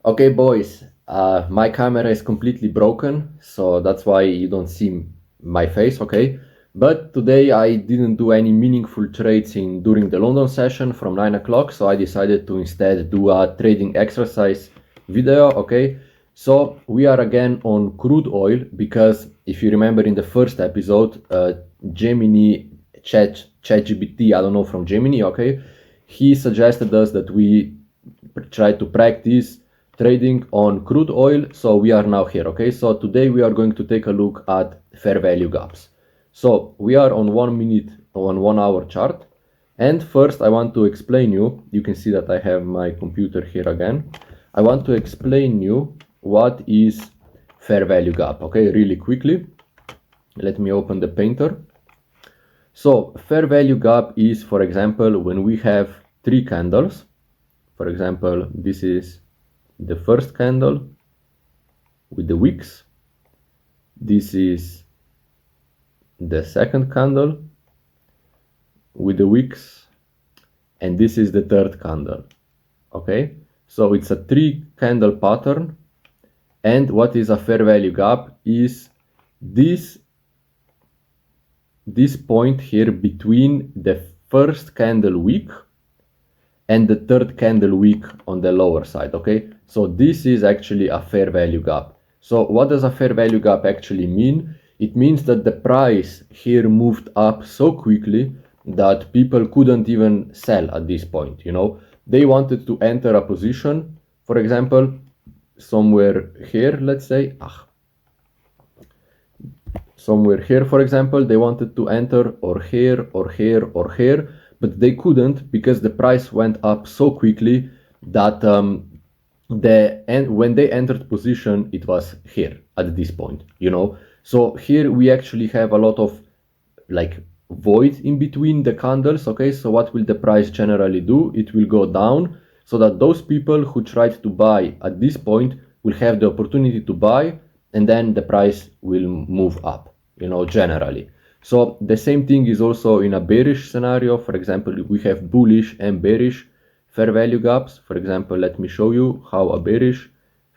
Okay, boys, my camera is completely broken, so that's why you don't see my face, okay? But today I didn't do any meaningful trades during the London session from 9 o'clock, so I decided to instead do a trading exercise video, okay? So we are again on crude oil because if you remember in the first episode, Gemini, ChatGPT, I don't know, from Gemini, okay? He suggested us that we try to practice trading on crude oil. So we are now here, okay? So today we are going to take a look at fair value gaps. So we are on 1 minute, on 1 hour chart. And first I want to explain you can see that I have my computer here again. I want to explain you what is fair value gap, okay? Really quickly. Let me open the painter. So fair value gap is, for example, when we have 3 candles. For example, this is the first candle with the wicks. This is the second candle with the wicks, and this is the third candle. Okay, so it's a 3 candle pattern, and what is a fair value gap is this point here between the first candle wick and the third candle wick on the lower side. Okay, so this is actually a fair value gap. So what does a fair value gap actually mean? It means that the price here moved up so quickly that people couldn't even sell at this point. They wanted to enter a position, for example, somewhere here, let's say, somewhere here, for example, they wanted to enter, or here, or here, or here, but they couldn't because the price went up so quickly that when they entered position, it was here at this point. So here we actually have a lot of like void in between the candles. Okay, so what will the price generally do? It will go down so that those people who tried to buy at this point will have the opportunity to buy, and then the price will move up, generally. So the same thing is also in a bearish scenario. For example, we have bullish and bearish fair value gaps. For example, let me show you how a bearish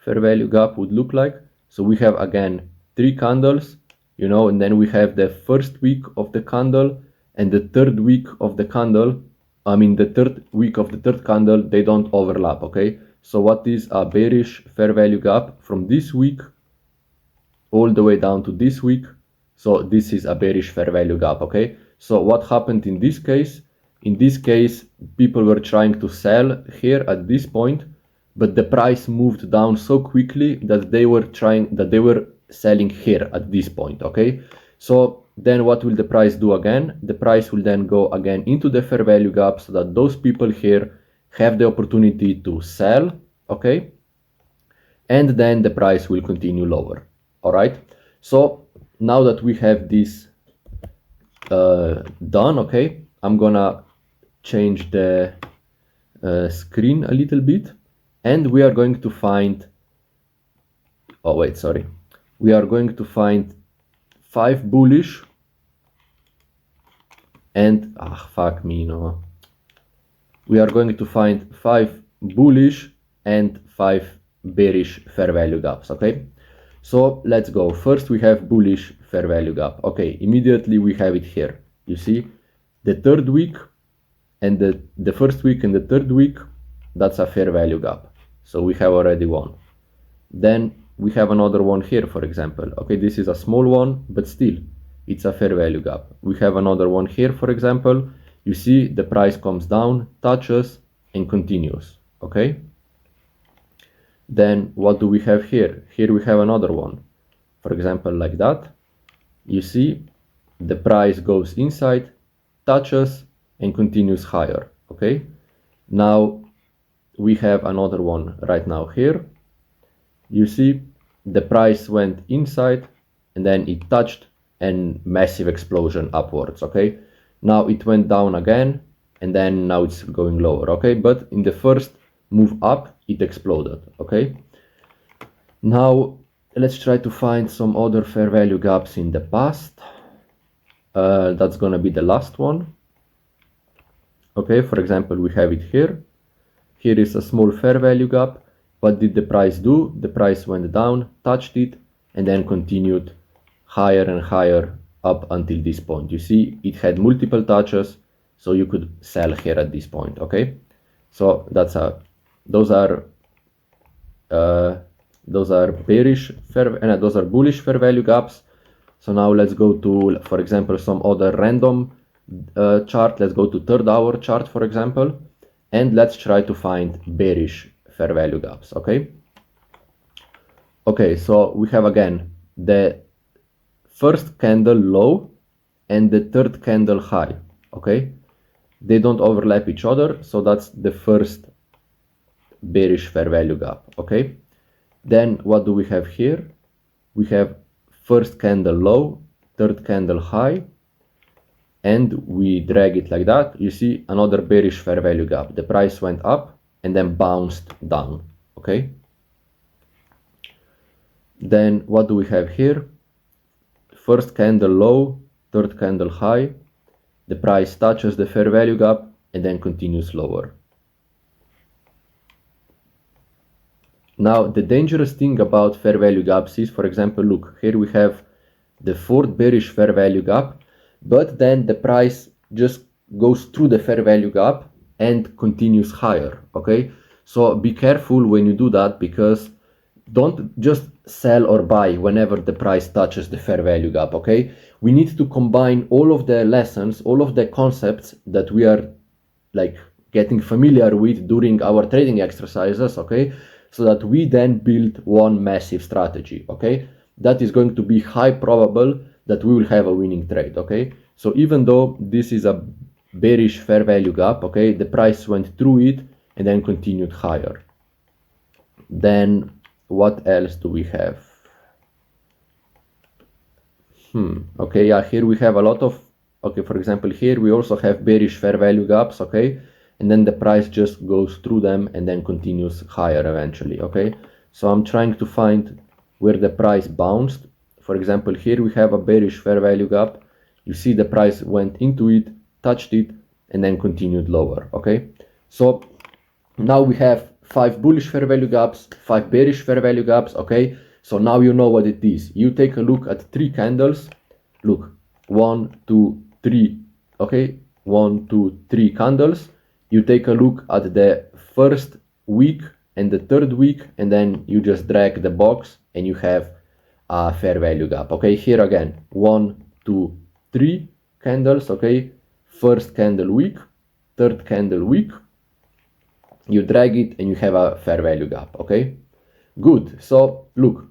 fair value gap would look like. So we have again 3 candles, and then we have the first week of the candle and the third week of the candle. I mean, the third week of the third candle, they don't overlap, okay? So what is a bearish fair value gap? From this week all the way down to this week. So this is a bearish fair value gap, okay? So what happened in this case? In this case, people were trying to sell here at this point, but the price moved down so quickly that they were selling here at this point, okay? So then what will the price do again? The price will then go again into the fair value gap so that those people here have the opportunity to sell, okay? And then the price will continue lower. All right, so now that we have this done, okay, I'm gonna change the screen a little bit, and we are going to find, we are going to find 5 bullish and we are going to find 5 bullish and 5 bearish fair value gaps, okay? So let's go. First we have bullish fair value gap. Okay, immediately we have it here. You see the third week and the first week and the third week, that's a fair value gap. So we have already one. Then we have another one here, for example. Okay, this is a small one, but still it's a fair value gap. We have another one here, for example. You see the price comes down, touches, and continues. Okay. Then what do we have here? Here we have another one, for example, like that. You see the price goes inside, touches, and continues higher. Okay, now we have another one right now here. You see the price went inside and then it touched, and massive explosion upwards. Okay, now it went down again and then now it's going lower. Okay, but in the first move up it exploded. Okay, now let's try to find some other fair value gaps in the past. That's gonna be the last one. Okay, for example, we have it here. Here is a small fair value gap. what did the price do? The price went down, touched it, and then continued higher and higher up until this point. You see, it had multiple touches, so you could sell here at this point. Okay, so those are bearish those are bullish fair value gaps. So now let's go to, for example, some other random chart. Let's go to 3rd hour chart, for example, and let's try to find bearish fair value gaps. Okay, so we have again the first candle low and the 3rd candle high. Okay, they don't overlap each other, so that's the first bearish fair value gap. Okay, then what do we have here? We have first candle low, 3rd candle high, and we drag it like that. You see another bearish fair value gap. The price went up and then bounced down. Okay, then what do we have here? First candle low, 3rd candle high, the price touches the fair value gap and then continues lower. Now, the dangerous thing about fair value gaps is, for example, look, here we have the 4th bearish fair value gap, but then the price just goes through the fair value gap and continues higher. Okay, so be careful when you do that, because don't just sell or buy whenever the price touches the fair value gap. Okay, we need to combine all of the lessons, all of the concepts that we are like getting familiar with during our trading exercises. Okay, so that we then build one massive strategy. Okay, that is going to be high probable that we will have a winning trade. Okay, so even though this is a bearish fair value gap, okay, the price went through it and then continued higher. Then what else do we have? Okay, yeah, here we have a lot of, okay, for example, here we also have bearish fair value gaps. Okay, and then the price just goes through them and then continues higher eventually. Okay, so I'm trying to find where the price bounced. For example, here we have a bearish fair value gap. You see the price went into it, touched it, and then continued lower. Okay, so now we have 5 bullish fair value gaps, 5 bearish fair value gaps. Okay, so now you know what it is. You take a look at 3 candles. Look, 1, 2, 3. Okay, 1, 2, 3 candles. You take a look at the first week and the 3rd week, and then you just drag the box and you have a fair value gap. Okay, here again, 1, 2, 3 candles. Okay, first candle week, 3rd candle week, you drag it and you have a fair value gap. Okay, good. So look,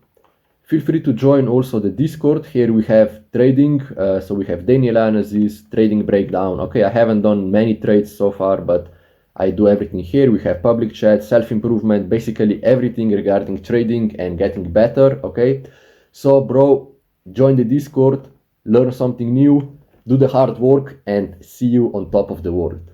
feel free to join also the Discord. Here we have trading, so we have daily analysis, trading breakdown. Okay, I haven't done many trades so far, but I do everything here. We have public chat, self-improvement, basically everything regarding trading and getting better. Okay, so bro, join the Discord, learn something new, do the hard work, and see you on top of the world.